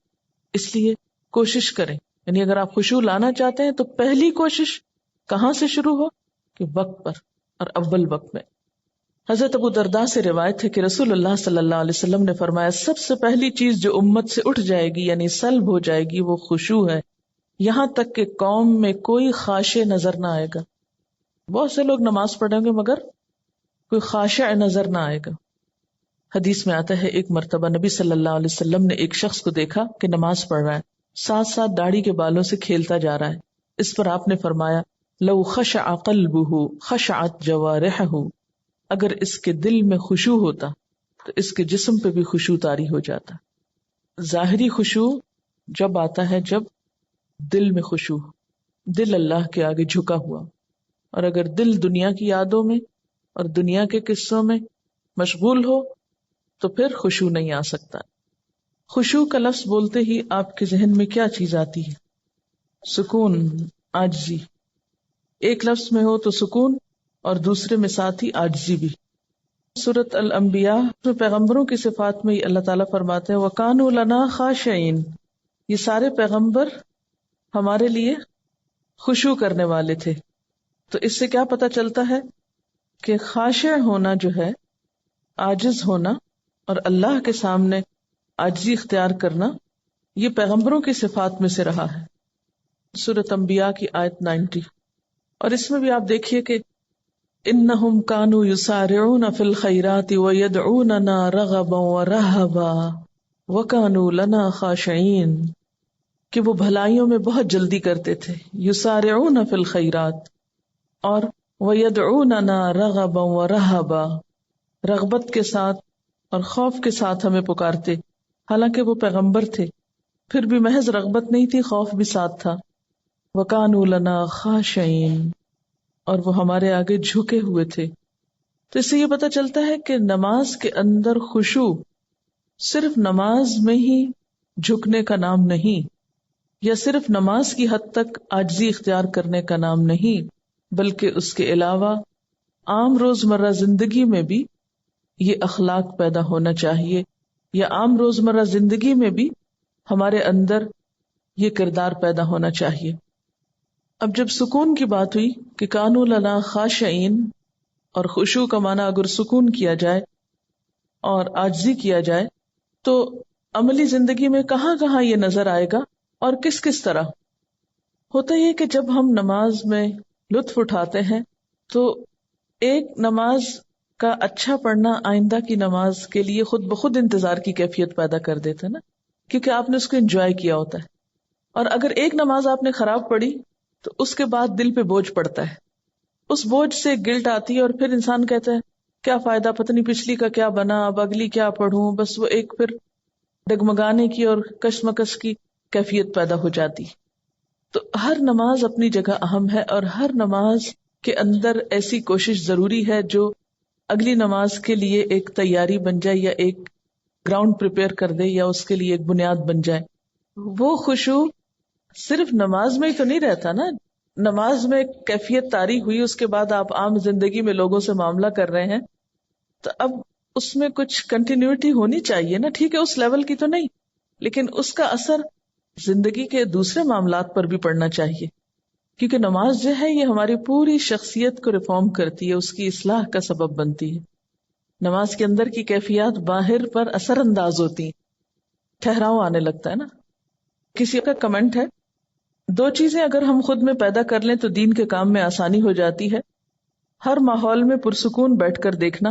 اس لیے کوشش کریں، یعنی اگر آپ خشوع لانا چاہتے ہیں تو پہلی کوشش کہاں سے شروع ہو کہ وقت پر اور اول وقت میں. حضرت ابو درداء سے روایت ہے کہ رسول اللہ صلی اللہ علیہ وسلم نے فرمایا سب سے پہلی چیز جو امت سے اٹھ جائے گی یعنی سلب ہو جائے گی وہ خشوع ہے، یہاں تک کہ قوم میں کوئی خاشع نظر نہ آئے گا. بہت سے لوگ نماز پڑھیں گے مگر کوئی خاشع نظر نہ آئے گا. حدیث میں آتا ہے ایک مرتبہ نبی صلی اللہ علیہ وسلم نے ایک شخص کو دیکھا کہ نماز پڑھ رہا ہے، ساتھ ساتھ داڑھی کے بالوں سے کھیلتا جا رہا ہے. اس پر آپ نے فرمایا لو خشع قلبہ خشعت جوارحہ، اگر اس کے دل میں خشوع ہوتا تو اس کے جسم پہ بھی خشوع طاری ہو جاتا. ظاہری خشوع جب آتا ہے جب دل میں خشوع، دل اللہ کے آگے جھکا ہوا، اور اگر دل دنیا کی یادوں میں اور دنیا کے قصوں میں مشغول ہو تو پھر خشوع نہیں آ سکتا. خشوع کا لفظ بولتے ہی آپ کے ذہن میں کیا چیز آتی ہے؟ سکون، عاجزی. ایک لفظ میں ہو تو سکون اور دوسرے میں ساتھ ہی عاجزی بھی. سورۃ الانبیاء میں پیغمبروں کی صفات میں اللہ تعالیٰ فرماتے ہیں وَكَانُوا لَنَا خَاشِعِينَ، یہ سارے پیغمبر ہمارے لیے خشوع کرنے والے تھے. تو اس سے کیا پتہ چلتا ہے کہ خاشع ہونا جو ہے، عاجز ہونا اور اللہ کے سامنے عاجزی اختیار کرنا، یہ پیغمبروں کی صفات میں سے رہا ہے. سورۃ انبیاء کی آیت 90. اور اس میں بھی آپ دیکھیے کہ انہم کانوا یسارعون فی الخیرات ویدعوننا رغبا ورہبا وکانوا لنا خاشعین، کہ وہ بھلائیوں میں بہت جلدی کرتے تھے، یسارعون فی الخیرات، اور ویدعوننا رغبا ورہبا، رغبت کے ساتھ اور خوف کے ساتھ ہمیں پکارتے. حالانکہ وہ پیغمبر تھے پھر بھی محض رغبت نہیں تھی، خوف بھی ساتھ تھا. وَكَانُوا لَنَا خَاشِعِينَ، اور وہ ہمارے آگے جھکے ہوئے تھے. تو اس سے یہ پتہ چلتا ہے کہ نماز کے اندر خشوع صرف نماز میں ہی جھکنے کا نام نہیں، یا صرف نماز کی حد تک عاجزی اختیار کرنے کا نام نہیں، بلکہ اس کے علاوہ عام روزمرہ زندگی میں بھی یہ اخلاق پیدا ہونا چاہیے، یا عام روزمرہ زندگی میں بھی ہمارے اندر یہ کردار پیدا ہونا چاہیے. اب جب سکون کی بات ہوئی کہ کانوا لنا خاشعین، اور خشوع کا معنی اگر سکون کیا جائے اور عاجزی کیا جائے تو عملی زندگی میں کہاں کہاں یہ نظر آئے گا اور کس کس طرح ہوتا یہ کہ جب ہم نماز میں لطف اٹھاتے ہیں تو ایک نماز کا اچھا پڑھنا آئندہ کی نماز کے لیے خود بخود انتظار کی کیفیت پیدا کر دیتا ہے نا، کیونکہ آپ نے اس کو انجوائے کیا ہوتا ہے. اور اگر ایک نماز آپ نے خراب پڑھی تو اس کے بعد دل پہ بوجھ پڑتا ہے، اس بوجھ سے گلٹ آتی ہے، اور پھر انسان کہتا ہے کیا فائدہ، پتہ نہیں پچھلی کا کیا بنا، اب اگلی کیا پڑھوں. بس وہ ایک پھر ڈگمگانے کی اور کشمکش کی کیفیت پیدا ہو جاتی. تو ہر نماز اپنی جگہ اہم ہے، اور ہر نماز کے اندر ایسی کوشش ضروری ہے جو اگلی نماز کے لیے ایک تیاری بن جائے، یا ایک گراؤنڈ پریپئر کر دے، یا اس کے لیے ایک بنیاد بن جائے. وہ خشوع صرف نماز میں ہی تو نہیں رہتا نا. نماز میں کیفیت طاری ہوئی، اس کے بعد آپ عام زندگی میں لوگوں سے معاملہ کر رہے ہیں، تو اب اس میں کچھ کنٹینیوٹی ہونی چاہیے نا. ٹھیک ہے اس لیول کی تو نہیں، لیکن اس کا اثر زندگی کے دوسرے معاملات پر بھی پڑنا چاہیے، کیونکہ نماز جو ہے یہ ہماری پوری شخصیت کو ریفارم کرتی ہے، اس کی اصلاح کا سبب بنتی ہے. نماز کے اندر کی کیفیات باہر پر اثر انداز ہوتی ہیں، ٹھہراؤ آنے لگتا ہے نا. کسی کا کمنٹ ہے، 2 چیزیں اگر ہم خود میں پیدا کر لیں تو دین کے کام میں آسانی ہو جاتی ہے. ہر ماحول میں پرسکون بیٹھ کر دیکھنا،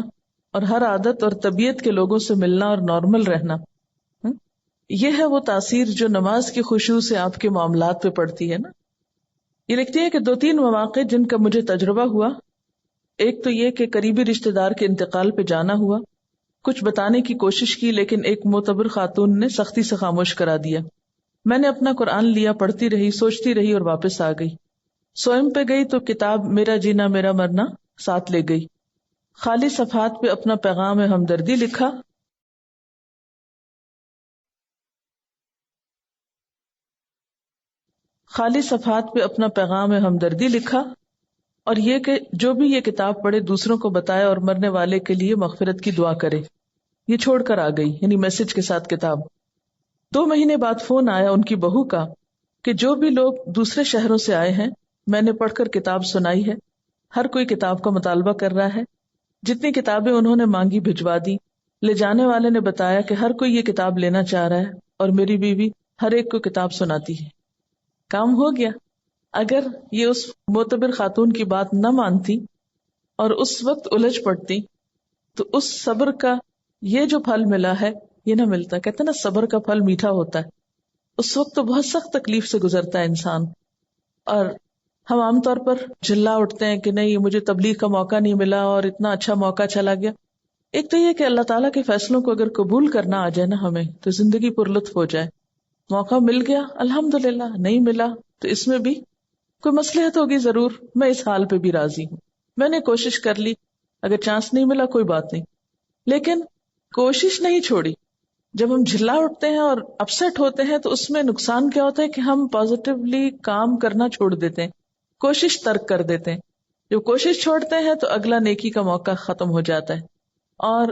اور ہر عادت اور طبیعت کے لوگوں سے ملنا اور نارمل رہنا. یہ ہے وہ تاثیر جو نماز کی خشوع سے آپ کے معاملات پہ پڑتی ہے نا. یہ لکھتی ہے کہ 2-3 مواقع جن کا مجھے تجربہ ہوا. ایک تو یہ کہ قریبی رشتہ دار کے انتقال پہ جانا ہوا. کچھ بتانے کی کوشش کی لیکن ایک معتبر خاتون نے سختی سے خاموش کرا دیا. میں نے اپنا قرآن لیا، پڑھتی رہی، سوچتی رہی اور واپس آ گئی. سوئم پہ گئی تو کتاب میرا جینا میرا مرنا ساتھ لے گئی. خالی صفحات پہ اپنا پیغام ہمدردی لکھا خالی صفحات پہ اپنا پیغام ہمدردی لکھا، اور یہ کہ جو بھی یہ کتاب پڑھے دوسروں کو بتائے اور مرنے والے کے لیے مغفرت کی دعا کرے. یہ چھوڑ کر آ گئی، یعنی میسج کے ساتھ کتاب. 2 مہینے بعد فون آیا ان کی بہو کا کہ جو بھی لوگ دوسرے شہروں سے آئے ہیں میں نے پڑھ کر کتاب سنائی ہے، ہر کوئی کتاب کا مطالبہ کر رہا ہے، جتنی کتابیں انہوں نے مانگی بھجوا دی. لے جانے والے نے بتایا کہ ہر کوئی یہ کتاب لینا چاہ رہا ہے اور میری بیوی ہر ایک کو کتاب سناتی ہے. کام ہو گیا. اگر یہ اس معتبر خاتون کی بات نہ مانتی اور اس وقت الجھ پڑتی تو اس صبر کا یہ جو پھل ملا ہے یہ نہ ملتا. کہتے ہیں نا صبر کا پھل میٹھا ہوتا ہے. اس وقت تو بہت سخت تکلیف سے گزرتا ہے انسان، اور ہم عام طور پر جھلا اٹھتے ہیں کہ نہیں مجھے تبلیغ کا موقع نہیں ملا اور اتنا اچھا موقع چلا گیا. ایک تو یہ کہ اللہ تعالیٰ کے فیصلوں کو اگر قبول کرنا آ جائے نا ہمیں تو زندگی پر لطف ہو جائے. موقع مل گیا الحمدللہ، نہیں ملا تو اس میں بھی کوئی مصلحت ہوگی ضرور. میں اس حال پہ بھی راضی ہوں، میں نے کوشش کر لی، اگر چانس نہیں ملا کوئی بات نہیں، لیکن کوشش نہیں چھوڑی. جب ہم جھلا اٹھتے ہیں اور اپسیٹ ہوتے ہیں تو اس میں نقصان کیا ہوتا ہے کہ ہم پازیٹیولی کام کرنا چھوڑ دیتے ہیں، کوشش ترک کر دیتے ہیں. جب کوشش چھوڑتے ہیں تو اگلا نیکی کا موقع ختم ہو جاتا ہے. اور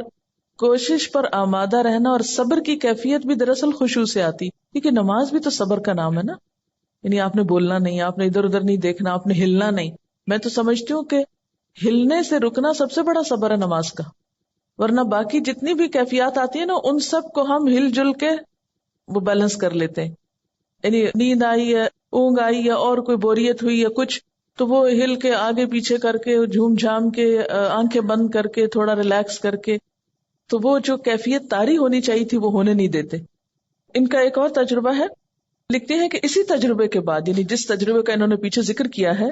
کوشش پر آمادہ رہنا اور صبر کی کیفیت بھی دراصل خشوع سے آتی، کیونکہ نماز بھی تو صبر کا نام ہے نا. یعنی آپ نے بولنا نہیں، آپ نے ادھر ادھر نہیں دیکھنا، آپ نے ہلنا نہیں. میں تو سمجھتی ہوں کہ ہلنے سے رکنا سب سے بڑا صبر ہے نماز کا. ورنہ باقی جتنی بھی کیفیات آتی ہیں نا ان سب کو ہم ہل جل کے وہ بیلنس کر لیتے ہیں. یعنی نیند آئی ہے، اونگ آئی ہے اور کوئی بوریت ہوئی ہے کچھ، تو وہ ہل کے آگے پیچھے کر کے جھوم جھام کے آنکھیں بند کر کے تھوڑا ریلیکس کر کے، تو وہ جو کیفیت طاری ہونی چاہیے تھی وہ ہونے نہیں دیتے. ان کا ایک اور تجربہ ہے، لکھتے ہیں کہ اسی تجربے کے بعد، یعنی جس تجربے کا انہوں نے پیچھے ذکر کیا ہے،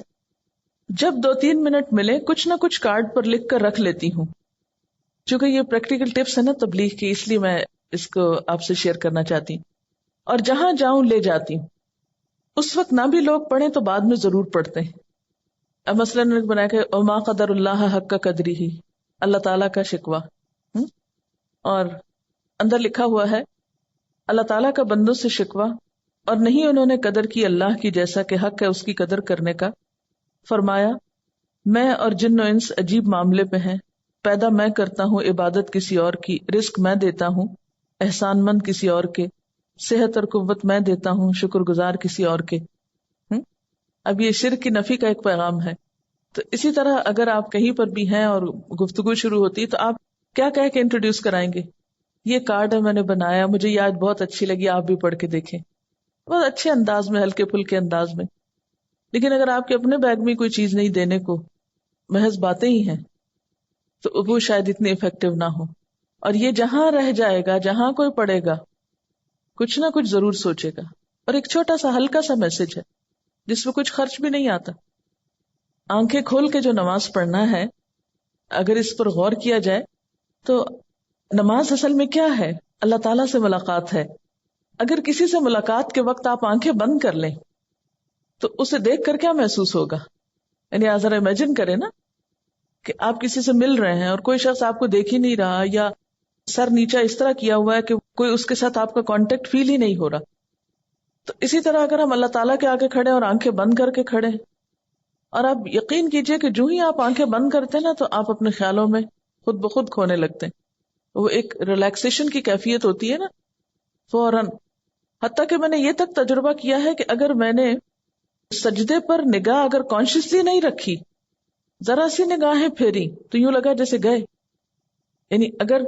جب 2-3 منٹ ملے کچھ نہ کچھ کارڈ پر لکھ کر رکھ لیتی ہوں. چونکہ یہ پریکٹیکل ٹپس ہے نا تبلیغ کی، اس لیے میں اس کو آپ سے شیئر کرنا چاہتی ہوں. اور جہاں جاؤں لے جاتی ہوں. اس وقت نہ بھی لوگ پڑھیں تو بعد میں ضرور پڑھتے ہیں. اب مثلاً نے بنایا کہ وما قدر اللہ حق کا قدری ہی، اللہ تعالیٰ کا شکوہ. اور اندر لکھا ہوا ہے اللہ تعالیٰ کا بندوں سے شکوہ، اور نہیں انہوں نے قدر کی اللہ کی جیسا کہ حق ہے اس کی قدر کرنے کا. فرمایا میں اور جن و انس عجیب معاملے پہ ہیں. پیدا میں کرتا ہوں عبادت کسی اور کی، رزق میں دیتا ہوں احسان مند کسی اور کے، صحت اور قوت میں دیتا ہوں شکر گزار کسی اور کے. اب یہ شرک کی نفی کا ایک پیغام ہے. تو اسی طرح اگر آپ کہیں پر بھی ہیں اور گفتگو شروع ہوتی تو آپ کیا کہہ کے انٹروڈیوس کرائیں گے؟ یہ کارڈ ہے میں نے بنایا، مجھے یہ آج بہت اچھی لگی، آپ بھی پڑھ کے دیکھیں. بہت اچھے انداز میں، ہلکے پھلکے انداز میں. لیکن اگر آپ کے اپنے بیگ میں کوئی چیز نہیں دینے کو، محض باتیں ہی ہیں، تو وہ شاید اتنی افیکٹو نہ ہو. اور یہ جہاں رہ جائے گا، جہاں کوئی پڑھے گا کچھ نہ کچھ ضرور سوچے گا. اور ایک چھوٹا سا ہلکا سا میسج ہے جس میں کچھ خرچ بھی نہیں آتا. آنکھیں کھول کے جو نماز پڑھنا ہے، اگر اس پر غور کیا جائے تو نماز اصل میں کیا ہے؟ اللہ تعالیٰ سے ملاقات ہے. اگر کسی سے ملاقات کے وقت آپ آنکھیں بند کر لیں تو اسے دیکھ کر کیا محسوس ہوگا؟ یعنی آپ ذرا امیجن کریں نا کہ آپ کسی سے مل رہے ہیں اور کوئی شخص آپ کو دیکھ ہی نہیں رہا، یا سر نیچا اس طرح کیا ہوا ہے کہ کوئی اس کے ساتھ آپ کا کانٹیکٹ فیل ہی نہیں ہو رہا. تو اسی طرح اگر ہم اللہ تعالیٰ کے آگے کھڑے اور آنکھیں بند کر کے کھڑے، اور آپ یقین کیجئے کہ جو ہی آپ آنکھیں بند کرتے ہیں نا تو آپ اپنے خیالوں میں خود بخود کھونے لگتے ہیں. وہ ایک ریلیکسیشن کی کیفیت ہوتی ہے نا فوراً. حتیٰ کہ میں نے یہ تک تجربہ کیا ہے کہ اگر میں نے سجدے پر نگاہ اگر کانشیسلی نہیں رکھی، ذرا سی نگاہیں پھیری تو یوں لگا جیسے گئے. یعنی اگر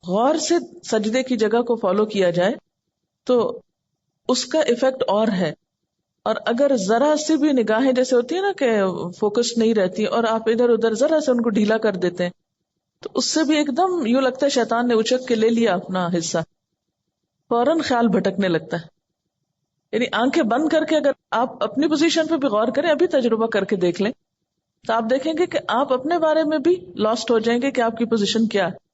غور سے سجدے کی جگہ کو فالو کیا جائے تو اس کا ایفیکٹ اور ہے. اور اگر ذرا سی بھی نگاہیں جیسے ہوتی ہے نا کہ فوکس نہیں رہتی اور آپ ادھر ادھر ذرا سے ان کو ڈھیلا کر دیتے ہیں تو اس سے بھی ایک دم یوں لگتا ہے شیطان نے اچک کے لے لیا اپنا حصہ، فوراً خیال بھٹکنے لگتا ہے. یعنی آنکھیں بند کر کے اگر آپ اپنی پوزیشن پہ بھی غور کریں، ابھی تجربہ کر کے دیکھ لیں، تو آپ دیکھیں گے کہ آپ اپنے بارے میں بھی لاسٹ ہو جائیں گے کہ آپ کی پوزیشن کیا ہے.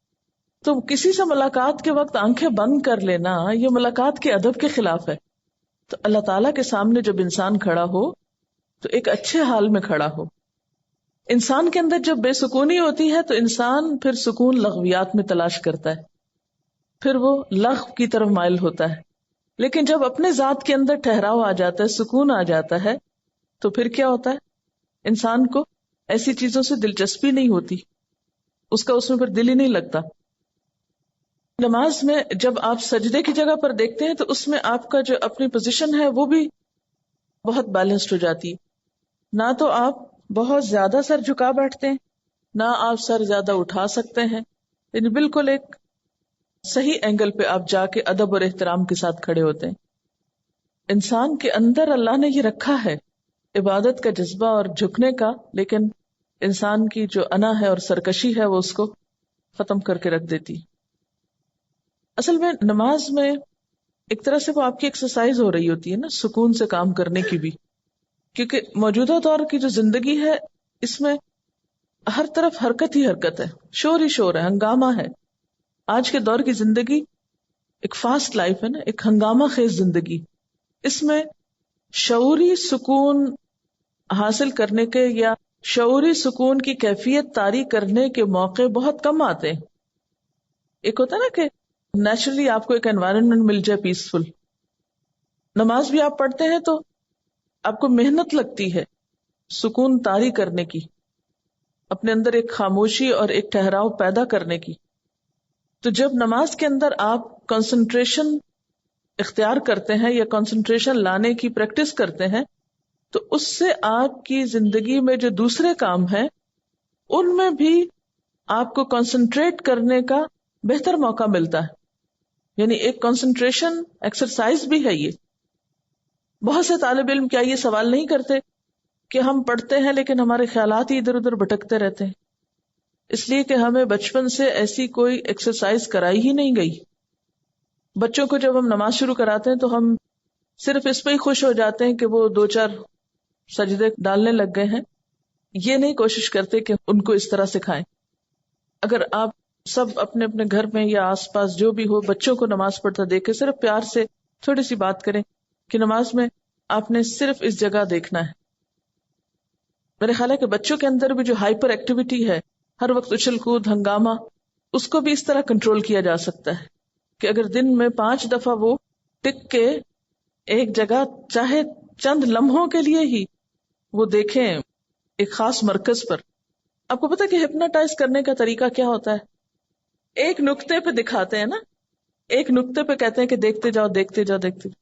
تو کسی سے ملاقات کے وقت آنکھیں بند کر لینا یہ ملاقات کے ادب کے خلاف ہے. تو اللہ تعالیٰ کے سامنے جب انسان کھڑا ہو تو ایک اچھے حال میں کھڑا ہو. انسان کے اندر جب بے سکونی ہوتی ہے تو انسان پھر سکون لغویات میں تلاش کرتا ہے، پھر وہ لغو کی طرف مائل ہوتا ہے. لیکن جب اپنے ذات کے اندر ٹھہراؤ آ جاتا ہے، سکون آ جاتا ہے، تو پھر کیا ہوتا ہے، انسان کو ایسی چیزوں سے دلچسپی نہیں ہوتی، اس کا اس میں پھر دل ہی نہیں لگتا۔ نماز میں جب آپ سجدے کی جگہ پر دیکھتے ہیں تو اس میں آپ کا جو اپنی پوزیشن ہے وہ بھی بہت بیلنسڈ ہو جاتی ہے، نہ تو آپ بہت زیادہ سر جھکا بیٹھتے ہیں، نہ آپ سر زیادہ اٹھا سکتے ہیں، یعنی بالکل ایک صحیح اینگل پہ آپ جا کے ادب اور احترام کے ساتھ کھڑے ہوتے ہیں۔ انسان کے اندر اللہ نے یہ رکھا ہے عبادت کا جذبہ اور جھکنے کا، لیکن انسان کی جو انا ہے اور سرکشی ہے وہ اس کو ختم کر کے رکھ دیتی۔ اصل میں نماز میں ایک طرح سے وہ آپ کی ایکسرسائز ہو رہی ہوتی ہے نا، سکون سے کام کرنے کی بھی، کیونکہ موجودہ دور کی جو زندگی ہے اس میں ہر طرف حرکت ہی حرکت ہے، شور ہی شور ہے، ہنگامہ ہے۔ آج کے دور کی زندگی ایک فاسٹ لائف ہے نا، ایک ہنگامہ خیز زندگی، اس میں شعوری سکون حاصل کرنے کے یا شعوری سکون کی کیفیت طاری کرنے کے موقع بہت کم آتے ہیں۔ ایک ہوتا ہے نا کہ نیچرلی آپ کو ایک انوائرنمنٹ مل جائے پیسفل، نماز بھی آپ پڑھتے ہیں تو آپ کو محنت لگتی ہے سکون طاری کرنے کی، اپنے اندر ایک خاموشی اور ایک ٹھہراؤ پیدا کرنے کی۔ تو جب نماز کے اندر آپ کنسنٹریشن اختیار کرتے ہیں یا کنسنٹریشن لانے کی پریکٹس کرتے ہیں تو اس سے آپ کی زندگی میں جو دوسرے کام ہیں ان میں بھی آپ کو کنسنٹریٹ کرنے کا بہتر موقع ملتا ہے، یعنی ایک کنسنٹریشن ایکسرسائز بھی ہے یہ۔ بہت سے طالب علم کیا یہ سوال نہیں کرتے کہ ہم پڑھتے ہیں لیکن ہمارے خیالات ہی ادھر ادھر بھٹکتے رہتے ہیں؟ اس لیے کہ ہمیں بچپن سے ایسی کوئی ایکسرسائز کرائی ہی نہیں گئی۔ بچوں کو جب ہم نماز شروع کراتے ہیں تو ہم صرف اس پہ ہی خوش ہو جاتے ہیں کہ وہ 2-4 سجدے ڈالنے لگ گئے ہیں، یہ نہیں کوشش کرتے کہ ان کو اس طرح سکھائیں۔ اگر آپ سب اپنے اپنے گھر میں یا آس پاس جو بھی ہو بچوں کو نماز پڑھتا دیکھے، صرف پیار سے تھوڑی سی بات کریں کہ نماز میں آپ نے صرف اس جگہ دیکھنا ہے۔ میرے خیال ہے کہ بچوں کے اندر بھی جو ہائپر ایکٹیویٹی ہے، ہر وقت اچھل کود ہنگامہ، اس کو بھی اس طرح کنٹرول کیا جا سکتا ہے کہ اگر دن میں 5 دفعہ وہ ٹک کے ایک جگہ چاہے چند لمحوں کے لیے ہی وہ دیکھیں ایک خاص مرکز پر۔ آپ کو پتا کہ ہپنوٹائز کرنے کا طریقہ کیا ہوتا ہے؟ ایک نقطے پہ دکھاتے ہیں نا، ایک نقطے پہ کہتے ہیں کہ دیکھتے جاؤ دیکھتے جاؤ دیکھتے جاؤ۔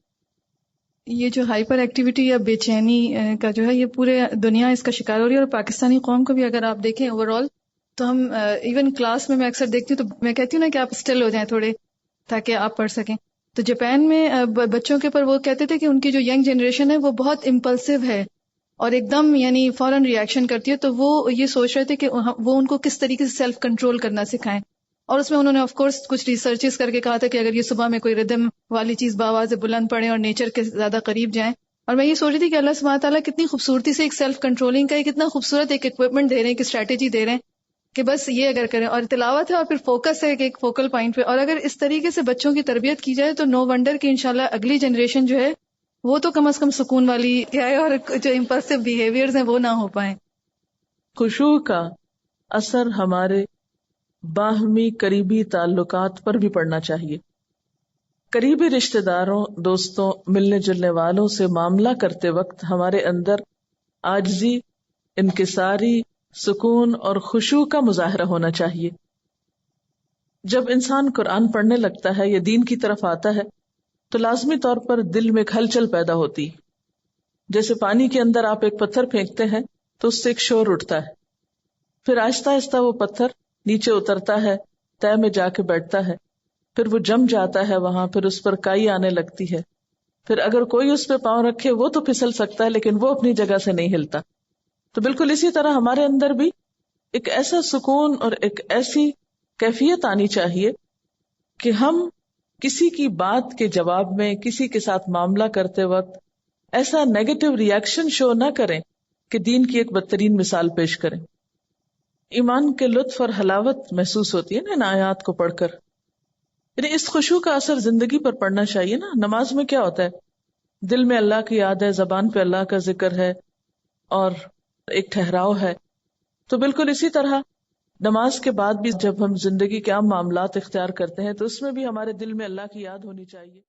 یہ جو ہائپر ایکٹیویٹی یا بے چینی کا جو ہے یہ پورے دنیا اس کا شکار ہو رہی ہے، اور پاکستانی قوم کو بھی اگر آپ دیکھیں اوور آل تو ہم ایون کلاس میں اکثر دیکھتی ہوں تو میں کہتی ہوں نا کہ آپ اسٹل ہو جائیں تھوڑے تاکہ آپ پڑھ سکیں۔ تو جاپان میں بچوں کے اوپر وہ کہتے تھے کہ ان کی جو ینگ جنریشن ہے وہ بہت امپلسو ہے اور ایک دم یعنی فوراً ریئیکشن کرتی ہے، تو وہ یہ سوچ رہے تھے کہ وہ ان کو کس طریقے سے سیلف کنٹرول کرنا سکھائیں۔ اور اس میں انہوں نے آف کورس کچھ ریسرچز کر کے کہا تھا کہ اگر یہ صبح میں کوئی ردم والی چیز بآواز بلند پڑھیں اور نیچر کے زیادہ قریب جائیں۔ اور میں یہ سوچ رہی تھی کہ اللہ سبحانہ تعالیٰ کتنی خوبصورتی سے ایک سیلف کنٹرولنگ کا کتنا خوبصورت ایک اکوپمنٹ دے رہے ہیں، ایک اسٹریٹجی دے رہے ہیں کہ بس یہ اگر کریں، اور تلاوت ہے اور پھر فوکس ہے کہ ایک فوکل پوائنٹ پہ، اور اگر اس طریقے سے بچوں کی تربیت کی جائے تو نو ونڈر کہ انشاءاللہ اگلی جنریشن جو ہے وہ تو کم از کم سکون والی ہے اور جو امپلسو بیہیویئرز ہیں وہ نہ ہو پائیں۔ خشوع کا اثر ہمارے باہمی قریبی تعلقات پر بھی پڑنا چاہیے۔ قریبی رشتہ داروں، دوستوں، ملنے جلنے والوں سے معاملہ کرتے وقت ہمارے اندر عاجزی، انکساری، سکون اور خشوع کا مظاہرہ ہونا چاہیے۔ جب انسان قرآن پڑھنے لگتا ہے یا دین کی طرف آتا ہے تو لازمی طور پر دل میں ایک ہلچل پیدا ہوتی، جیسے پانی کے اندر آپ ایک پتھر پھینکتے ہیں تو اس سے ایک شور اٹھتا ہے، پھر آہستہ آہستہ وہ پتھر نیچے اترتا ہے، تہہ میں جا کے بیٹھتا ہے، پھر وہ جم جاتا ہے وہاں، پھر اس پر کائی آنے لگتی ہے، پھر اگر کوئی اس پہ پاؤں رکھے وہ تو پھسل سکتا ہے لیکن وہ اپنی جگہ سے نہیں ہلتا۔ تو بالکل اسی طرح ہمارے اندر بھی ایک ایسا سکون اور ایک ایسی کیفیت آنی چاہیے کہ ہم کسی کی بات کے جواب میں کسی کے ساتھ معاملہ کرتے وقت ایسا نیگیٹو ری ایکشن شو نہ کریں کہ دین کی ایک بدترین مثال پیش کریں۔ ایمان کے لطف اور حلاوت محسوس ہوتی ہے نا ان آیات کو پڑھ کر، یعنی اس خشوع کا اثر زندگی پر پڑنا چاہیے نا۔ نماز میں کیا ہوتا ہے؟ دل میں اللہ کی یاد ہے، زبان پہ اللہ کا ذکر ہے اور ایک ٹھہراؤ ہے۔ تو بالکل اسی طرح نماز کے بعد بھی جب ہم زندگی کے عام معاملات اختیار کرتے ہیں تو اس میں بھی ہمارے دل میں اللہ کی یاد ہونی چاہیے۔